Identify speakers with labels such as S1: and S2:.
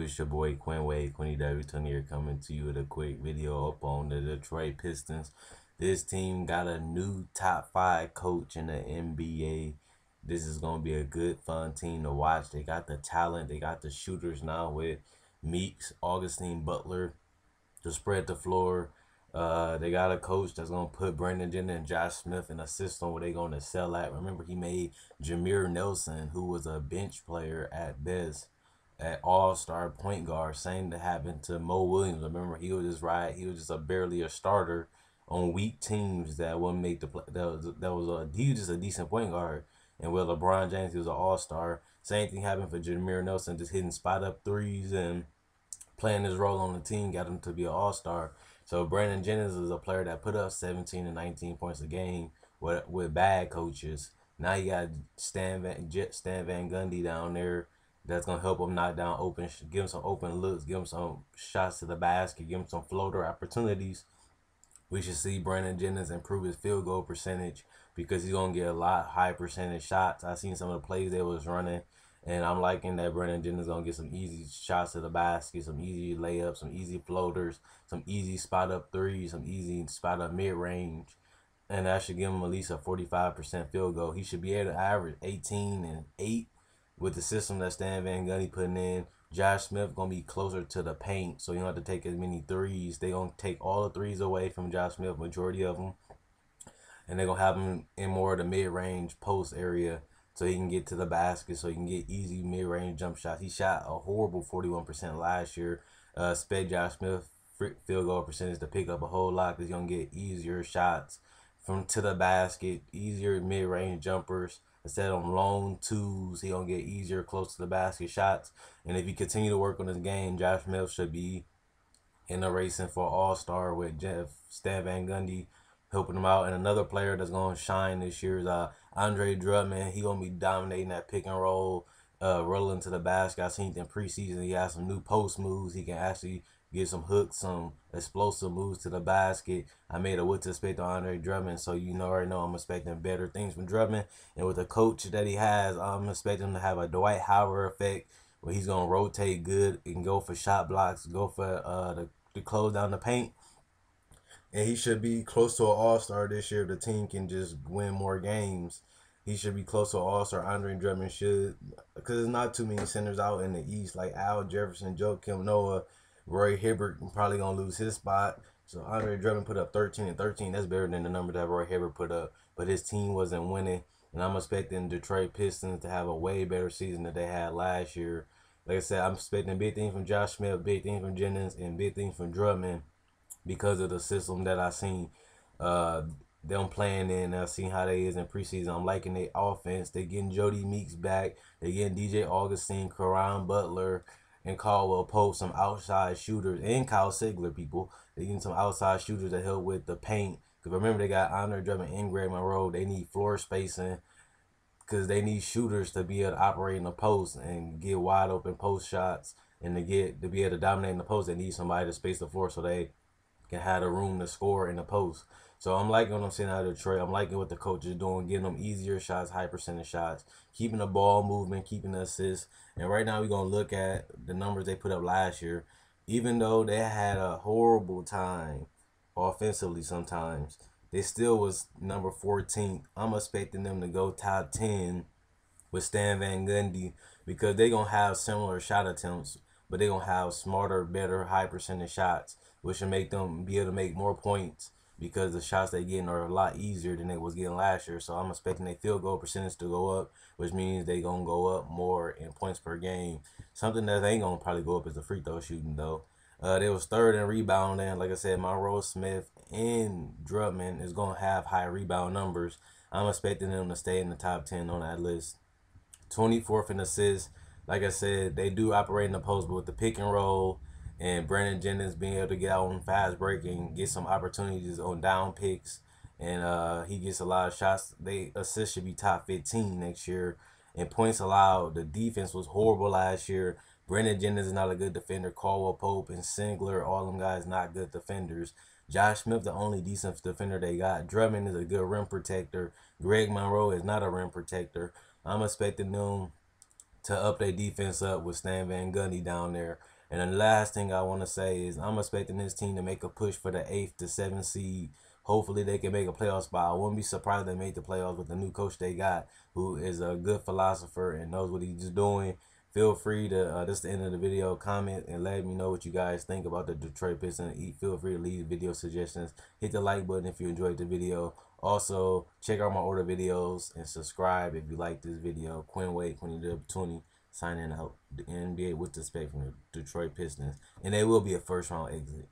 S1: It's your boy Quinn Wade, Quinny W20 here, coming to you with a quick video up on the Detroit Pistons. This team got a new top 5 coach in the NBA. This is going to be a good, fun team to watch. They got the talent. They got the shooters now with Meeks, Augustine Butler to spread the floor. They got a coach that's going to put Brandon Jennings and Josh Smith in a system where they're going to sell at. Remember, he made Jameer Nelson, who was a bench player at best, at all-star point guard. Same that happened to Mo Williams. Remember, he was just barely a starter on weak teams that wouldn't make the play. He was just a decent point guard. And with LeBron James, he was an all-star. Same thing happened for Jameer Nelson, just hitting spot up threes and playing his role on the team, got him to be an all-star. So Brandon Jennings is a player that put up 17 and 19 points a game with bad coaches. Now you got Stan Van Gundy down there that's going to help him knock down give him some open looks, give him some shots to the basket, give him some floater opportunities. We should see Brandon Jennings improve his field goal percentage because he's going to get a lot high percentage shots. I seen some of the plays they was running, and I'm liking that Brandon Jennings going to get some easy shots to the basket, some easy layups, some easy floaters, some easy spot up threes, some easy spot up mid-range. And that should give him at least a 45% field goal. He should be able to average 18 and 8 with the system that Stan Van Gundy putting in. Josh Smith going to be closer to the paint, so you don't have to take as many threes. They going to take all the threes away from Josh Smith, majority of them. And they're going to have him in more of the mid-range post area so he can get to the basket, so he can get easy mid-range jump shots. He shot a horrible 41% last year. Expect Josh Smith field goal percentage to pick up a whole lot because he's going to get easier shots from to the basket, easier mid-range jumpers. Instead of long twos, he gonna get easier close to the basket shots. And if he continue to work on his game, Josh Smith should be in the racing for all-star with Stan Van Gundy helping him out. And another player that's gonna shine this year is Andre Drummond. He gonna be dominating that pick and roll, rolling to the basket. I seen in preseason he has some new post moves. He can actually get some hooks, some explosive moves to the basket. I made a what to expect on Andre Drummond, so you know already know I'm expecting better things from Drummond. And with the coach that he has, I'm expecting him to have a Dwight Howard effect where he's gonna rotate good and go for shot blocks, go for to close down the paint. And he should be close to an all-star this year if the team can just win more games. He should be close to an all-star. Andre Drummond should, because there's not too many centers out in the East like Al Jefferson, Joakim Noah. Roy Hibbert probably going to lose his spot. So Andre Drummond put up 13 and 13. That's better than the number that Roy Hibbert put up. But his team wasn't winning. And I'm expecting Detroit Pistons to have a way better season than they had last year. Like I said, I'm expecting big things from Josh Smith, big things from Jennings, and big things from Drummond because of the system that I seen them playing in. I've seen how they is in preseason. I'm liking their offense. They getting Jody Meeks back. They getting DJ Augustine, Caron Butler, and Caldwell Pope, some outside shooters, and Kyle Sigler people. They getting some outside shooters to help with the paint. Because remember, they got Andre Drummond and Greg Monroe. They need floor spacing because they need shooters to be able to operate in the post and get wide open post shots. And to be able to dominate in the post, they need somebody to space the floor so they can have the room to score in the post. So I'm liking what I'm seeing out of Detroit. I'm liking what the coach is doing, getting them easier shots, high percentage shots, keeping the ball movement, keeping the assists. And right now we're going to look at the numbers they put up last year. Even though they had a horrible time offensively sometimes, they still was number 14th. I'm expecting them to go top 10 with Stan Van Gundy because they're going to have similar shot attempts, but they're going to have smarter, better, high percentage shots, which should make them be able to make more points because the shots they getting are a lot easier than they was getting last year. So I'm expecting their field goal percentage to go up, which means they going to go up more in points per game. Something that ain't going to probably go up is the free throw shooting, though. They was third in rebounding. Like I said, Monroe, Smith, and Drummond is going to have high rebound numbers. I'm expecting them to stay in the top 10 on that list. 24th in assists. Like I said, they do operate in the post, but with the pick and roll and Brandon Jennings being able to get out on fast break and get some opportunities on down picks, and he gets a lot of shots. They assists should be top 15 next year. And points allowed, the defense was horrible last year. Brandon Jennings is not a good defender. Caldwell Pope and Singler, all them guys not good defenders. Josh Smith, the only decent defender they got. Drummond is a good rim protector. Greg Monroe is not a rim protector. I'm expecting them to up their defense up with Stan Van Gundy down there. And then the last thing I want to say is I'm expecting this team to make a push for the 8th to 7th seed. Hopefully they can make a playoff spot. I wouldn't be surprised if they made the playoffs with the new coach they got, who is a good philosopher and knows what he's doing. Feel free to, this is the end of the video, comment and let me know what you guys think about the Detroit Pistons. Feel free to leave video suggestions. Hit the like button if you enjoyed the video. Also, check out my order videos and subscribe if you like this video. Quinn Wade, QuinneyW20, signing out. The NBA with respect from the Detroit Pistons. And they will be a first round exit.